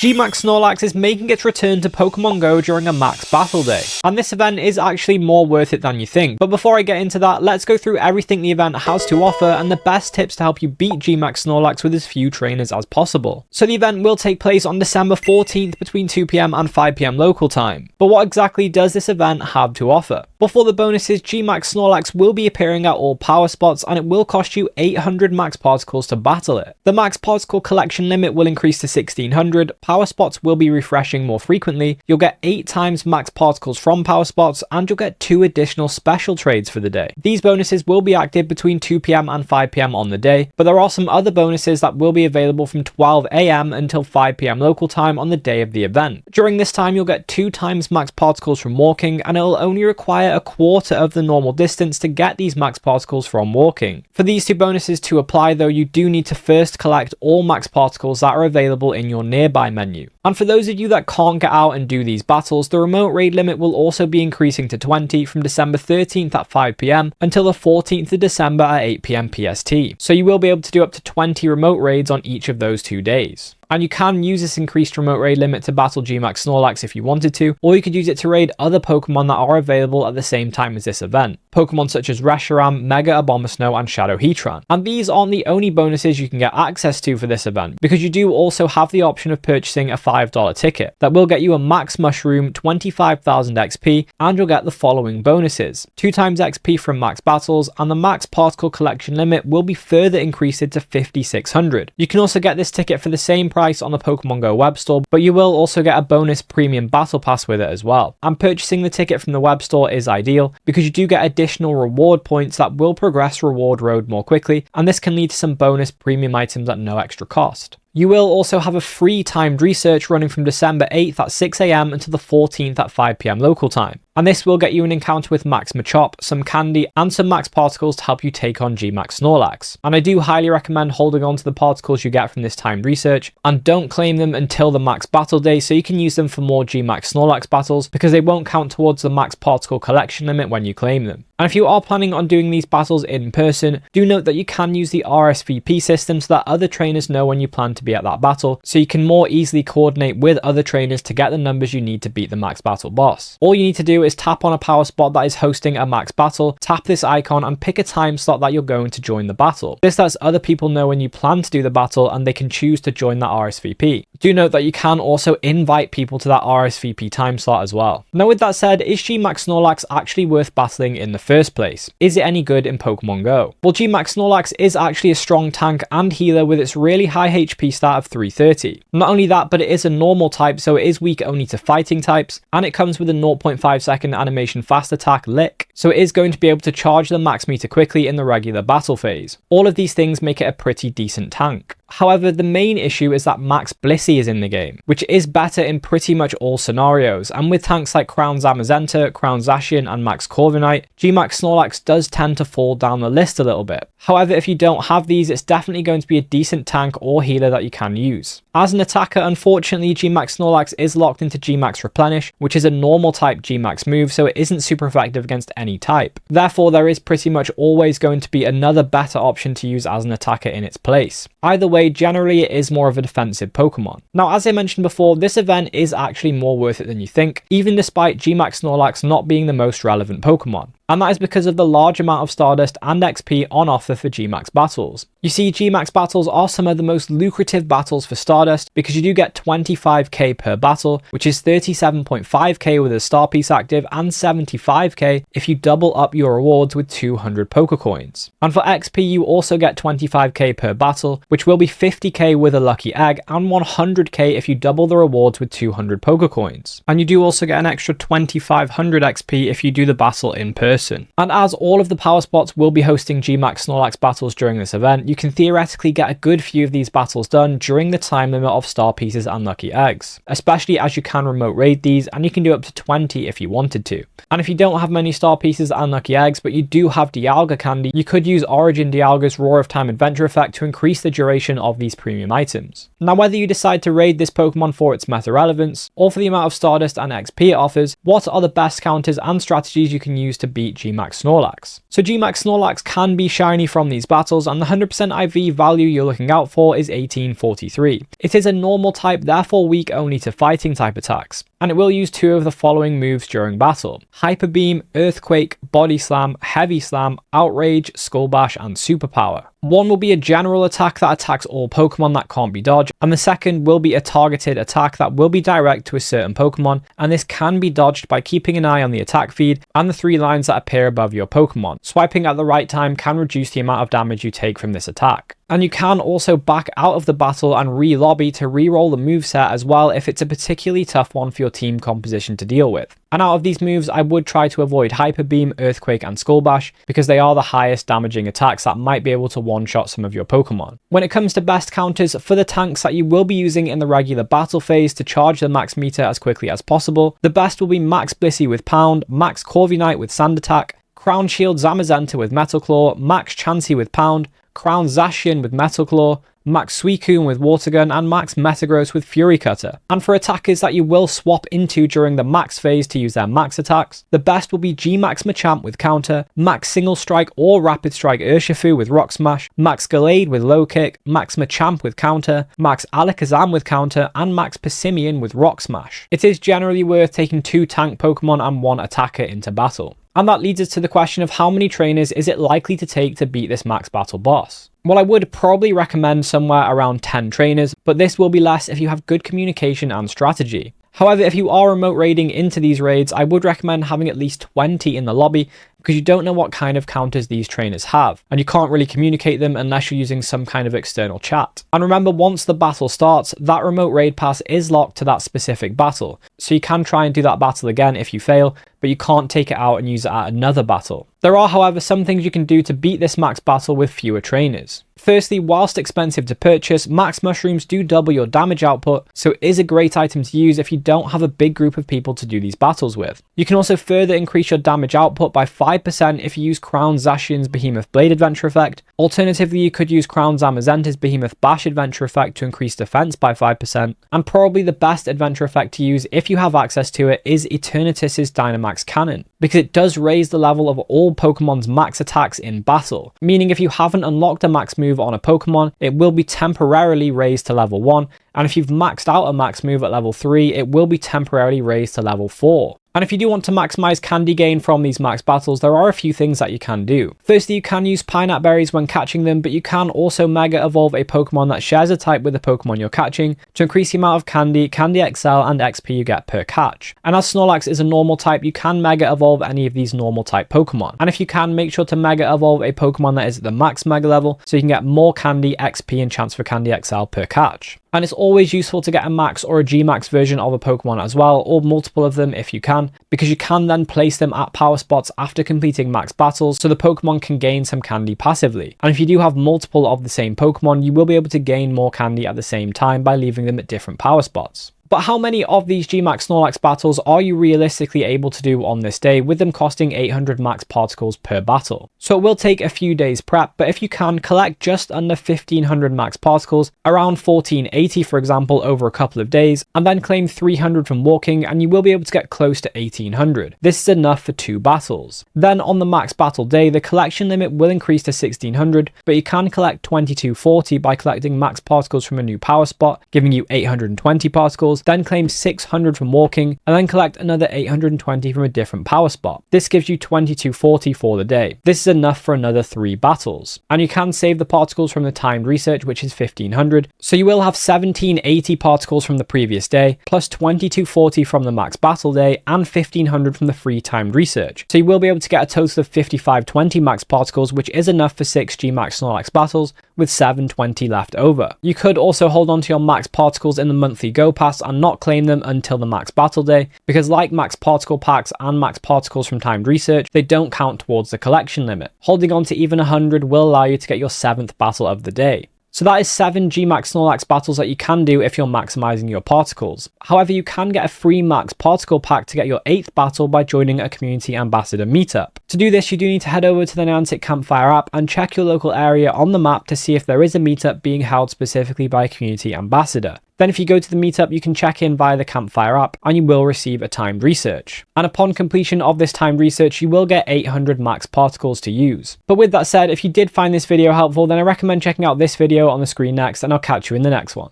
GMAX Snorlax is making its return to Pokemon Go during a Max Battle Day, and this event is actually more worth it than you think. But before I get into that, let's go through everything the event has to offer and the best tips to help you beat GMAX Snorlax with as few trainers as possible. So the event will take place on December 14th between 2 PM and 5 PM local time. But what exactly does this event have to offer? Before the bonuses, GMAX Snorlax will be appearing at all power spots and it will cost you 800 max particles to battle it. The max particle collection limit will increase to 1600, power spots will be refreshing more frequently, you'll get 8 times max particles from power spots, and you'll get 2 additional special trades for the day. These bonuses will be active between 2 PM and 5 PM on the day, but there are some other bonuses that will be available from 12 AM until 5 PM local time on the day of the event. During this time, you'll get 2 times max particles from walking, and it'll only require a quarter of the normal distance to get these max particles from walking. For these 2 bonuses to apply though, you do need to first collect all max particles that are available in your nearby menu. And for those of you that can't get out and do these battles, the remote raid limit will also be increasing to 20 from December 13th at 5 PM until the 14th of December at 8 PM PST. So you will be able to do up to 20 remote raids on each of those 2 days. And you can use this increased remote raid limit to battle GMAX Snorlax if you wanted to, or you could use it to raid other Pokemon that are available at the same time as this event. Pokemon such as Reshiram, Mega Abomasnow, and Shadow Heatran. And these aren't the only bonuses you can get access to for this event, because you do also have the option of purchasing a $5 ticket that will get you a Max Mushroom, 25,000 XP, and you'll get the following bonuses: 2 times XP from max battles, and the max particle collection limit will be further increased to 5,600. You can also get this ticket for the same price on the Pokemon Go web store, but you will also get a bonus premium battle pass with it as well. And purchasing the ticket from the web store is ideal because you do get additional reward points that will progress reward road more quickly, and this can lead to some bonus premium items at no extra cost. You will also have a free timed research running from December 8th at 6 AM until the 14th at 5 PM local time. And this will get you an encounter with Max Machop, some candy, and some max particles to help you take on GMAX Snorlax. And I do highly recommend holding on to the particles you get from this timed research, and don't claim them until the max battle day so you can use them for more GMAX Snorlax battles, because they won't count towards the max particle collection limit when you claim them. And if you are planning on doing these battles in person, do note that you can use the RSVP system so that other trainers know when you plan to be at that battle, so you can more easily coordinate with other trainers to get the numbers you need to beat the max battle boss. All you need to do is tap on a power spot that is hosting a max battle, tap this icon and pick a time slot that you're going to join the battle. This lets other people know when you plan to do the battle and they can choose to join that RSVP. Do note that you can also invite people to that RSVP time slot as well. Now with that said, is GMAX Snorlax actually worth battling in the first place? Is it any good in Pokemon Go? Well, GMAX Snorlax is actually a strong tank and healer with its really high HP stat of 330. Not only that, but it is a normal type, so it is weak only to fighting types, and it comes with a 0.5 second animation fast attack Lick, so it is going to be able to charge the max meter quickly in the regular battle phase. All of these things make it a pretty decent tank. However, the main issue is that Max Blissey is in the game, which is better in pretty much all scenarios, and with tanks like Crown Zamazenta, Crown Zacian, and Max Corviknight, GMAX Snorlax does tend to fall down the list a little bit. However, if you don't have these, it's definitely going to be a decent tank or healer that you can use. As an attacker, unfortunately, GMAX Snorlax is locked into GMAX Replenish, which is a normal type GMAX move, so it isn't super effective against any type. Therefore, there is pretty much always going to be another better option to use as an attacker in its place. Either way, generally it is more of a defensive Pokemon. Now, as I mentioned before, this event is actually more worth it than you think, even despite GMAX Snorlax not being the most relevant Pokemon. And that is because of the large amount of Stardust and XP on offer for GMAX battles. You see, GMAX battles are some of the most lucrative battles for Stardust because you do get 25k per battle, which is 37.5k with a star piece active and 75k if you double up your rewards with 200 Pokecoins. And for XP, you also get 25k per battle, which will be 50k with a lucky egg and 100k if you double the rewards with 200 Pokecoins. And you do also get an extra 2500 XP if you do the battle in person. And as all of the power spots will be hosting GMAX Snorlax battles during this event, you can theoretically get a good few of these battles done during the time limit of star pieces and lucky eggs, especially as you can remote raid these, and you can do up to 20 if you wanted to. And if you don't have many star pieces and lucky eggs, but you do have Dialga candy, you could use Origin Dialga's Roar of Time Adventure effect to increase the duration of these premium items. Now, whether you decide to raid this Pokemon for its meta relevance, or for the amount of Stardust and XP it offers, what are the best counters and strategies you can use to beat beat GMAX Snorlax. So GMAX Snorlax can be shiny from these battles, and the 100% IV value you're looking out for is 1843. It is a normal type, therefore weak only to fighting type attacks, and it will use 2 of the following moves during battle: Hyper Beam, Earthquake, Body Slam, Heavy Slam, Outrage, Skull Bash, and Superpower. One will be a general attack that attacks all Pokemon that can't be dodged, and the second will be a targeted attack that will be direct to a certain Pokemon, and this can be dodged by keeping an eye on the attack feed and the 3 lines that appear above your Pokemon. Swiping at the right time can reduce the amount of damage you take from this attack. And you can also back out of the battle and re-lobby to re-roll the moveset as well if it's a particularly tough one for your team composition to deal with. And out of these moves, I would try to avoid Hyper Beam, Earthquake, and Skull Bash because they are the highest damaging attacks that might be able to one-shot some of your Pokemon. When it comes to best counters for the tanks that you will be using in the regular battle phase to charge the max meter as quickly as possible, the best will be Max Blissey with Pound, Max Corviknight with Sand Attack, Crown Shield Zamazenta with Metal Claw, Max Chansey with Pound, Crown Zacian with Metal Claw, Max Suicune with Water Gun, and Max Metagross with Fury Cutter. And for attackers that you will swap into during the max phase to use their max attacks, the best will be GMAX Machamp with Counter, Max Single Strike or Rapid Strike Urshifu with Rock Smash, Max Gallade with Low Kick, Max Machamp with Counter, Max Alakazam with Counter, and Max Passimian with Rock Smash. It is generally worth taking 2 tank Pokemon and 1 attacker into battle. And that leads us to the question of how many trainers is it likely to take to beat this max battle boss? Well, I would probably recommend somewhere around 10 trainers, but this will be less if you have good communication and strategy. However, if you are remote raiding into these raids, I would recommend having at least 20 in the lobby because you don't know what kind of counters these trainers have, and you can't really communicate them unless you're using some kind of external chat. And remember, once the battle starts, that remote raid pass is locked to that specific battle, so you can try and do that battle again if you fail, but you can't take it out and use it at another battle. There are, however, some things you can do to beat this max battle with fewer trainers. Firstly, whilst expensive to purchase, max mushrooms do double your damage output, so it is a great item to use if you don't have a big group of people to do these battles with. You can also further increase your damage output by 5% if you use Crown Zacian's Behemoth Blade Adventure effect. Alternatively, you could use Crown Zamazenta's Behemoth Bash Adventure effect to increase defense by 5%. And probably the best adventure effect to use if you have access to it is Eternatus's Dynamax Cannon, because it does raise the level of all Pokemon's max attacks in battle, meaning if you haven't unlocked a max move on a Pokemon, it will be temporarily raised to level 1, and if you've maxed out a max move at level 3, it will be temporarily raised to level 4. And if you do want to maximize candy gain from these max battles, there are a few things that you can do. Firstly, you can use Pineapple Berries when catching them, but you can also Mega Evolve a Pokemon that shares a type with the Pokemon you're catching to increase the amount of Candy XL, and XP you get per catch. And as Snorlax is a normal type, you can Mega Evolve any of these normal type Pokemon. And if you can, make sure to Mega Evolve a Pokemon that is at the max Mega level, so you can get more Candy, XP, and chance for Candy XL per catch. And it's always useful to get a max or a GMAX version of a Pokemon as well, or multiple of them if you can, because you can then place them at power spots after completing max battles, so the Pokemon can gain some candy passively. And if you do have multiple of the same Pokemon, you will be able to gain more candy at the same time by leaving them at different power spots. But how many of these GMAX Snorlax battles are you realistically able to do on this day, with them costing 800 max particles per battle? So it will take a few days prep, but if you can, collect just under 1500 max particles, around 1480 for example, over a couple of days, and then claim 300 from walking, and you will be able to get close to 1800. This is enough for 2 battles. Then on the max battle day, the collection limit will increase to 1600, but you can collect 2240 by collecting max particles from a new power spot, giving you 820 particles, then claim 600 from walking, and then collect another 820 from a different power spot. This gives you 2240 for the day. This is enough for another 3 battles. And you can save the particles from the timed research, which is 1500, so you will have 1780 particles from the previous day, plus 2240 from the max battle day, and 1500 from the free timed research. So you will be able to get a total of 5520 max particles, which is enough for 6 GMAX Snorlax battles, with 720 left over. You could also hold on to your max particles in the monthly Go Pass and not claim them until the max battle day, because like max particle packs and max particles from timed research, they don't count towards the collection limit. Holding on to even 100 will allow you to get your 7th battle of the day. So that is 7 GMAX Snorlax battles that you can do if you're maximizing your particles. However, you can get a free max particle pack to get your 8th battle by joining a community ambassador meetup. To do this, you do need to head over to the Niantic Campfire app and check your local area on the map to see if there is a meetup being held specifically by a community ambassador. Then if you go to the meetup, you can check in via the Campfire app and you will receive a timed research. And upon completion of this timed research, you will get 800 max particles to use. But with that said, if you did find this video helpful, then I recommend checking out this video on the screen next, and I'll catch you in the next one.